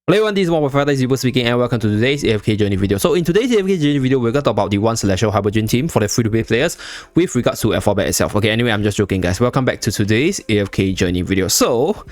Hello everyone, this is Zeeebo speaking and welcome to today's AFK journey video. So in today's AFK journey video, we're going to talk about the one selection Hypogean team for the free-to-play players with regards to F4 bet itself. Okay, anyway, I'm just joking guys. Welcome back to today's AFK journey video. So,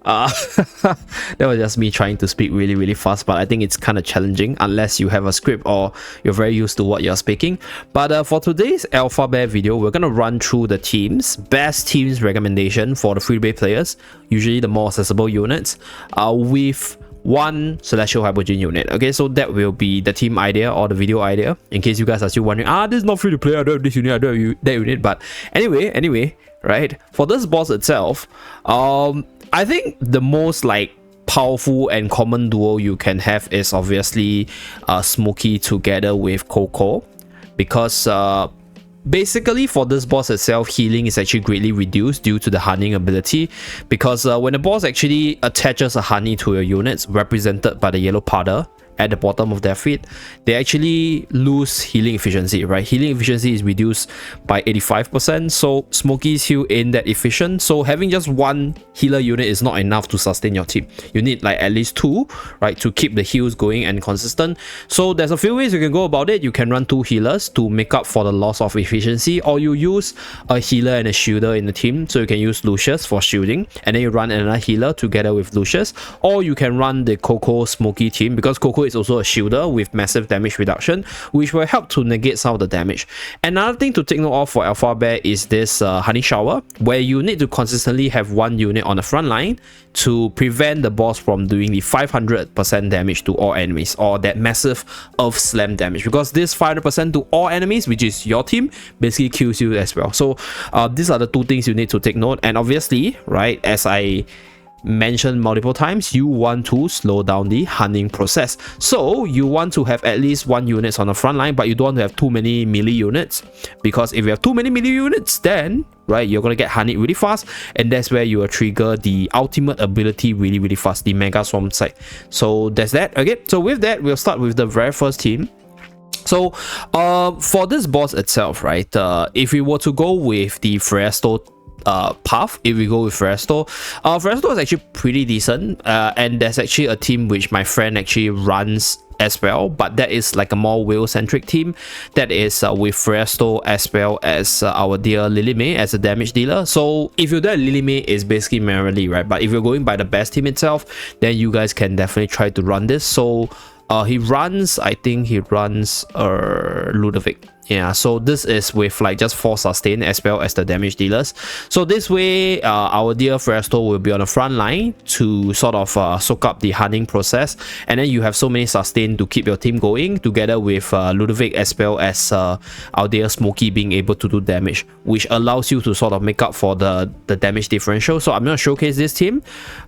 that was just me trying to speak really fast, but I think it's kind of challenging unless you have a script or you're very used to what you're speaking. But for today's Alpha Bear video, we're going to run through the best teams recommendation for the free-to-play players, usually the more accessible units, with one Celestial Hypogean unit. Okay, so that will be the team idea or the video idea, in case you guys are still wondering, this is not free to play, I don't have this unit, I don't have that unit. But anyway, right, for this boss itself, I think the most powerful and common duo you can have is obviously Smokey together with Coco, because basically for this boss itself, healing is actually greatly reduced due to the honeying ability, because when the boss actually attaches a honey to your units represented by the yellow powder at the bottom of their feet, they actually lose healing efficiency, right? Healing efficiency is reduced by 85%, so Smokey's heal ain't that efficient. So having just one healer unit is not enough to sustain your team. You need at least two, right, to keep the heals going and consistent. So there's a few ways you can go about it. You can run two healers to make up for the loss of efficiency, or you use a healer and a shielder in the team. So you can use Lucius for shielding, and then you run another healer together with Lucius, or you can run the Coco Smokey team, because Coco is also a shielder with massive damage reduction, which will help to negate some of the damage. Another thing to take note of for Alpha Bear is this honey shower, where you need to consistently have one unit on the front line to prevent the boss from doing the 500% damage to all enemies, or that massive earth slam damage, because this 500% to all enemies, which is your team, basically kills you as well. So these are the two things you need to take note. And obviously, right, as I mentioned multiple times, you want to slow down the hunting process. So you want to have at least one unit on the front line, but you don't want to have too many melee units, because if you have too many melee units, then right, you're gonna get honeyed really fast, and that's where you will trigger the ultimate ability really fast, the Mega Swarm side. So that's that. Okay, so with that, we'll start with the very first team. So for this boss itself, right, if we were to go with the Fresto path, if we go with Fresto is actually pretty decent, and there's actually a team which my friend actually runs as well, but that is like a more whale centric team, that is with Fresto as well as our dear Lily May as a damage dealer. So if you're there, Lily May is basically merely, right, but if you're going by the best team itself, then you guys can definitely try to run this. So I think he runs Ludovic. Yeah, so this is with just 4 sustain as well as the damage dealers. So this way, our dear Fresto will be on the front line to sort of soak up the hunting process, and then you have so many sustain to keep your team going, together with Ludovic as well as our dear Smokey being able to do damage, which allows you to sort of make up for the damage differential. So I'm going to showcase this team.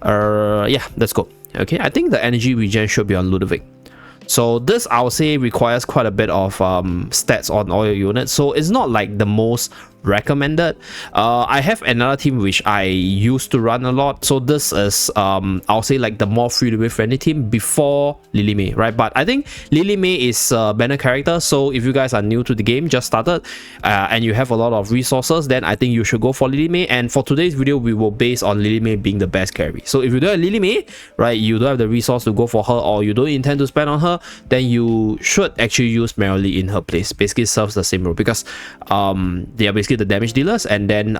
Yeah, let's go. Okay, I think the energy regen should be on Ludovic. So this, I'll say, requires quite a bit of stats on all your units, so it's not like the most recommended. I have another team which I used to run a lot, so this is I'll say the more free-to-play friendly team before Lily May, right? But I think Lily May is a better character, so if you guys are new to the game, just started, and you have a lot of resources, then I think you should go for Lily May. And for today's video, we will base on Lily May being the best carry. So if you don't have Lily May, right, you don't have the resource to go for her, or you don't intend to spend on her, then you should actually use Merrily in her place. Basically serves the same role, because they are basically the damage dealers, and then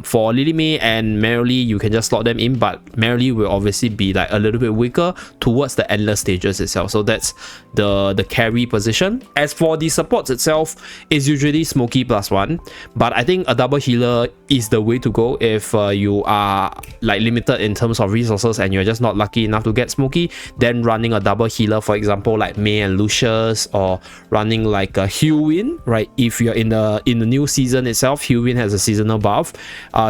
for Lily May and Merrily, you can just slot them in, but Merrily will obviously be a little bit weaker towards the endless stages itself. So that's the carry position. As for the supports itself, is usually Smokey +1, but I think a double healer is the way to go if you are limited in terms of resources and you're just not lucky enough to get Smokey. Then running a double healer, for example May and Lucius, or running a Hewin, right? If you're in the new season itself, Hewin has a seasonal buff.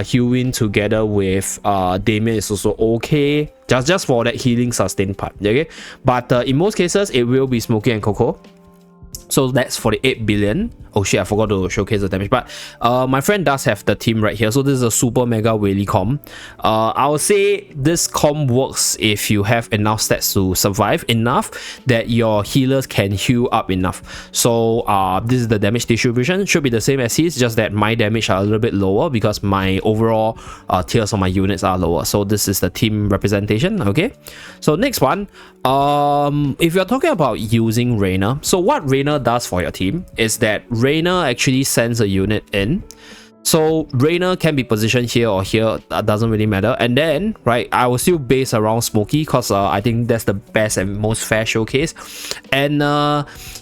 Hewin together with Damien is also okay, just for that healing sustain part. Okay, but in most cases it will be Smokey and Coco. So that's for the 8 billion. Oh shit, I forgot to showcase the damage. But my friend does have the team right here. So this is a super mega whaley comb. I would say this comb works if you have enough stats to survive enough that your healers can heal up enough. So this is the damage distribution. Should be the same as his, just that my damage are a little bit lower because my overall tiers of my units are lower. So this is the team representation. Okay, so next one, if you're talking about using Rainer, so what Rainer does for your team is that Rainer actually sends a unit in. So Rainer can be positioned here or here, that doesn't really matter. And then, right, I will still base around Smokey because I think that's the best and most fair showcase. And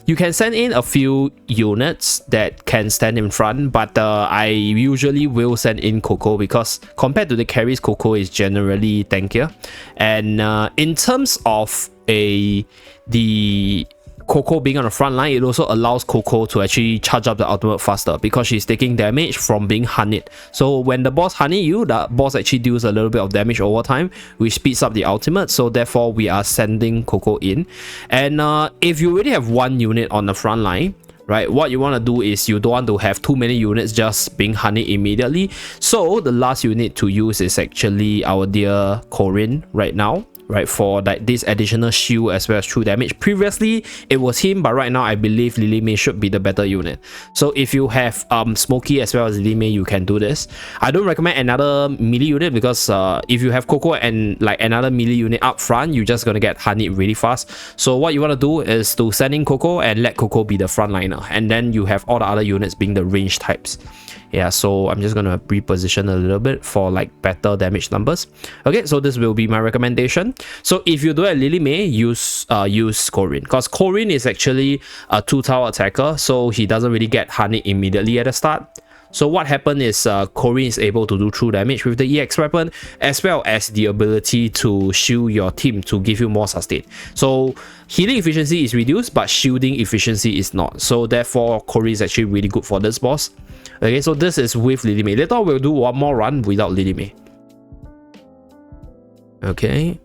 you can send in a few units that can stand in front, but I usually will send in Coco because compared to the carries, Coco is generally tankier. And in terms of the Coco being on the front line, it also allows Coco to actually charge up the ultimate faster because she's taking damage from being honeyed. So when the boss honey you, the boss actually deals a little bit of damage over time, which speeds up the ultimate. So therefore we are sending Coco in. And if you already have one unit on the front line, right, what you want to do is you don't want to have too many units just being honeyed immediately. So the last unit to use is actually our dear Corin right now, right, for like this additional shield as well as true damage. Previously it was him, but right now I believe Lily May should be the better unit. So if you have Smokey as well as Lily May, you can do this. I don't recommend another melee unit because if you have Coco and like another melee unit up front, you're just gonna get honeyed really fast. So what you want to do is to send in Coco and let Coco be the frontliner, and then you have all the other units being the range types. Yeah, so I'm just gonna reposition a little bit for like better damage numbers. Okay, so this will be my recommendation. So if you do have Lily May, use Corin, because Corin is actually a 2-tower attacker, so he doesn't really get honeyed immediately at the start. So what happened is Corin is able to do true damage with the EX weapon, as well as the ability to shield your team to give you more sustain. So healing efficiency is reduced, but shielding efficiency is not. So therefore Corin is actually really good for this boss. Okay, so this is with Lily May. Later we'll do one more run without Lily May. Okay.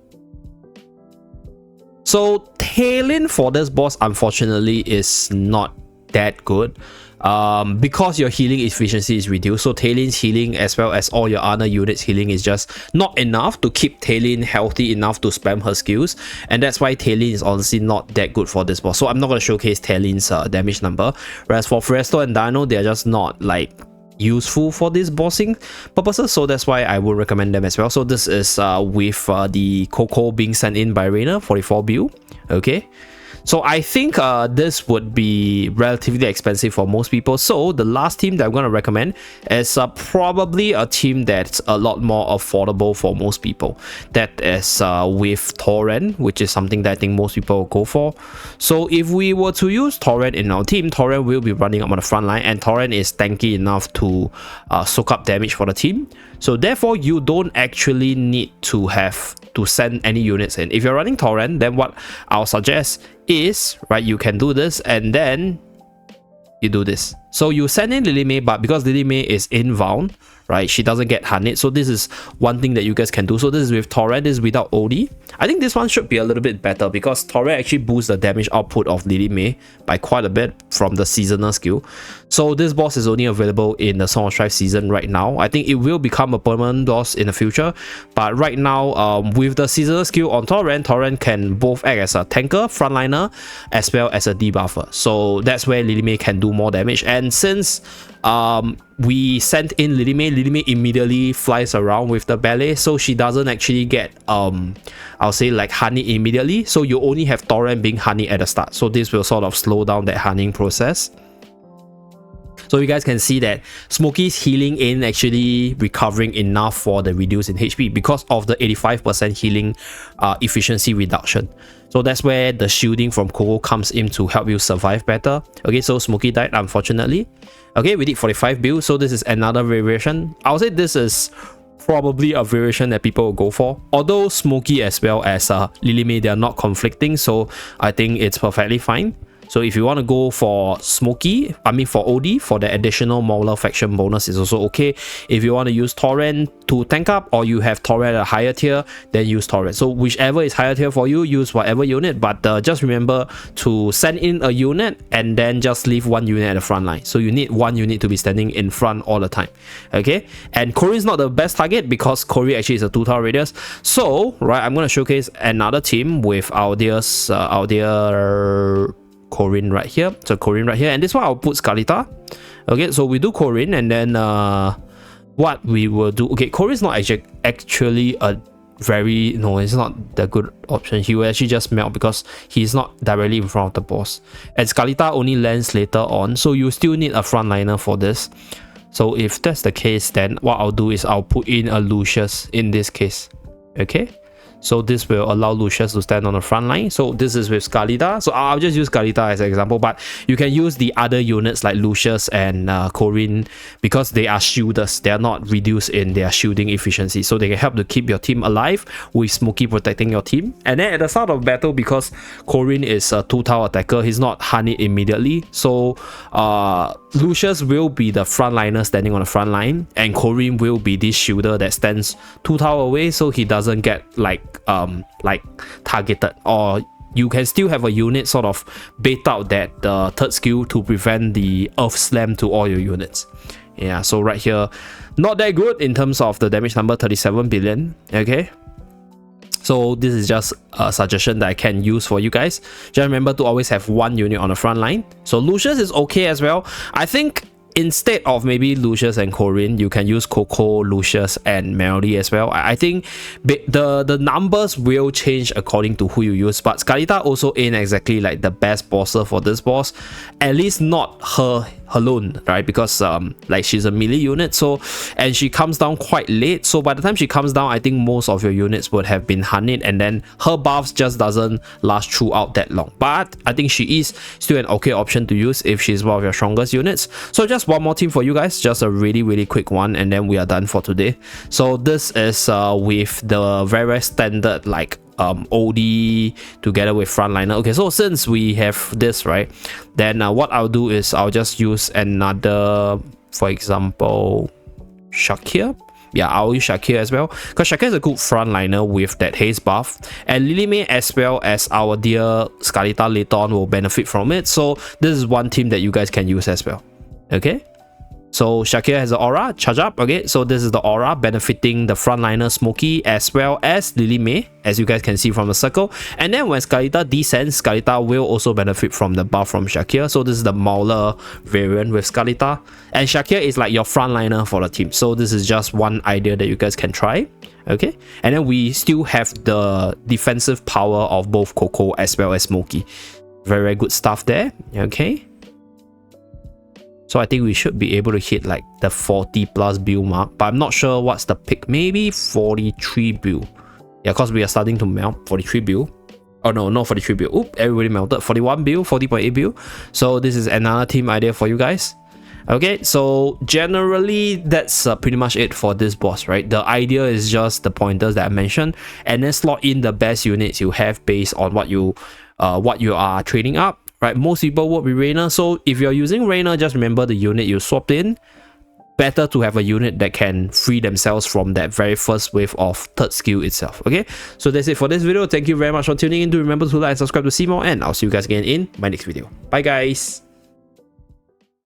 So Talon for this boss unfortunately is not that good. Because your healing efficiency is reduced, so Talon's healing as well as all your other units healing is just not enough to keep Talon healthy enough to spam her skills, and that's why Talon is honestly not that good for this boss. So I'm not going to showcase Talon's damage number, whereas for Fresto and Dino, they're just not like useful for this bossing purposes, so that's why I would recommend them as well. So this is with the Coco being sent in by Rainer 44 build. Okay, so I think this would be relatively expensive for most people. So the last team that I'm going to recommend is probably a team that's a lot more affordable for most people. That is with Torrent, which is something that I think most people will go for. So if we were to use Torrent in our team, Torrent will be running up on the front line, and Torrent is tanky enough to soak up damage for the team. So therefore you don't actually need to have to send any units in. If you're running Torrent, then what I'll suggest is, right, you can do this and then you do this. So you send in Lily May, but because Lily May is inbound, right, she doesn't get honeyed. So this is one thing that you guys can do. So this is with Torrent, this is without OD. I think this one should be a little bit better because Torrent actually boosts the damage output of Lily May by quite a bit from the seasonal skill. So this boss is only available in the Song of Strife season right now. I think it will become a permanent boss in the future, but right now with the seasonal skill on Torrent, Torrent can both act as a tanker, frontliner, as well as a debuffer. So that's where Lily May can do more damage. And since we sent in Lily May immediately flies around with the ballet, so she doesn't actually get I'll say like honey immediately. So you only have Torrent being honey at the start, so this will sort of slow down that honeying process. So you guys can see that Smokey's healing in actually recovering enough for the reduce in HP because of the 85% healing efficiency reduction. So that's where the shielding from Coco comes in to help you survive better. Okay, so Smokey died unfortunately. Okay, we did 45 build, so this is another variation. I would say this is probably a variation that people will go for. Although Smokey as well as Lily May, they are not conflicting, so I think it's perfectly fine. So if you want to go for Smoky, I mean for OD, for the additional Mauler faction bonus is also okay. If you want to use Torrent to tank up, or you have Torrent at a higher tier, then use Torrent. So whichever is higher tier for you, use whatever unit, but just remember to send in a unit and then just leave one unit at the front line. So you need one unit to be standing in front all the time. Okay, and Kori is not the best target because Kori actually is a 2 tower radius. So right, I'm going to showcase another team with our dear Corin right here. So Corin right here, and this one I'll put Skalita. Okay, so we do Corin, and then what we will do, okay, Corin is not actually a very, no, it's not the good option. He will actually just melt because he's not directly in front of the boss, and Skalita only lands later on, so you still need a frontliner for this. So if that's the case, then what I'll do is I'll put in a Lucius in this case. Okay, so this will allow Lucius to stand on the front line. So this is with Skalita. So I'll just use Skalita as an example, but you can use the other units like Lucius and Corin because they are shielders. They are not reduced in their shielding efficiency. So they can help to keep your team alive with Smoky protecting your team. And then at the start of battle, because Corin is a 2 tower attacker, he's not hunted immediately. So Lucius will be the frontliner standing on the front line, and Corin will be this shielder that stands 2 tower away, so he doesn't get like targeted, or you can still have a unit sort of bait out that third skill to prevent the earth slam to all your units. Yeah, so right here, not that good in terms of the damage number, 37 billion. Okay, so this is just a suggestion that I can use for you guys. Just remember to always have one unit on the front line. So Lucius is okay as well. I think instead of maybe Lucius and Corin, you can use Coco, Lucius, and Melody as well. I think the numbers will change according to who you use, but Skalita also ain't exactly like the best bosser for this boss, at least not her alone, right? Because like she's a melee unit, so, and she comes down quite late, so by the time she comes down, I think most of your units would have been hunted, and then her buffs just doesn't last throughout that long. But I think she is still an okay option to use if she's one of your strongest units. So just one more team for you guys, just a really quick one, and then we are done for today. So this is with the very standard like OD together with frontliner. Okay, so since we have this, right, then what I'll do is I'll just use another, for example, Shakir. Yeah, I'll use Shakir as well, because Shakir is a good frontliner with that haste buff, and Lily May as well as our dear Skalita later on will benefit from it. So this is one team that you guys can use as well. Okay, so Shakir has the aura, charge up. Okay, so this is the aura benefiting the frontliner Smoky as well as Lily May, as you guys can see from the circle. And then when Skalita descends, Skalita will also benefit from the buff from Shakir. So this is the Mauler variant with Skalita, and Shakir is like your frontliner for the team. So this is just one idea that you guys can try. Okay, and then we still have the defensive power of both Coco as well as Smoky. Very good stuff there. Okay, so I think we should be able to hit like the 40 plus build mark, but I'm not sure what's the pick. Maybe 43 build. Yeah, because we are starting to melt. 43 build. Oh no, not 43 build. Oop, everybody melted. 41 build, 40.8 build. So this is another team idea for you guys. Okay, so generally that's pretty much it for this boss, right? The idea is just the pointers that I mentioned, and then slot in the best units you have based on what you are training up. Right, most people would be Reina, so if you're using Reina, just remember the unit you swapped in. Better to have a unit that can free themselves from that very first wave of third skill itself. Okay, so that's it for this video. Thank you very much for tuning in. Do remember to like and subscribe to see more, and I'll see you guys again in my next video. Bye guys.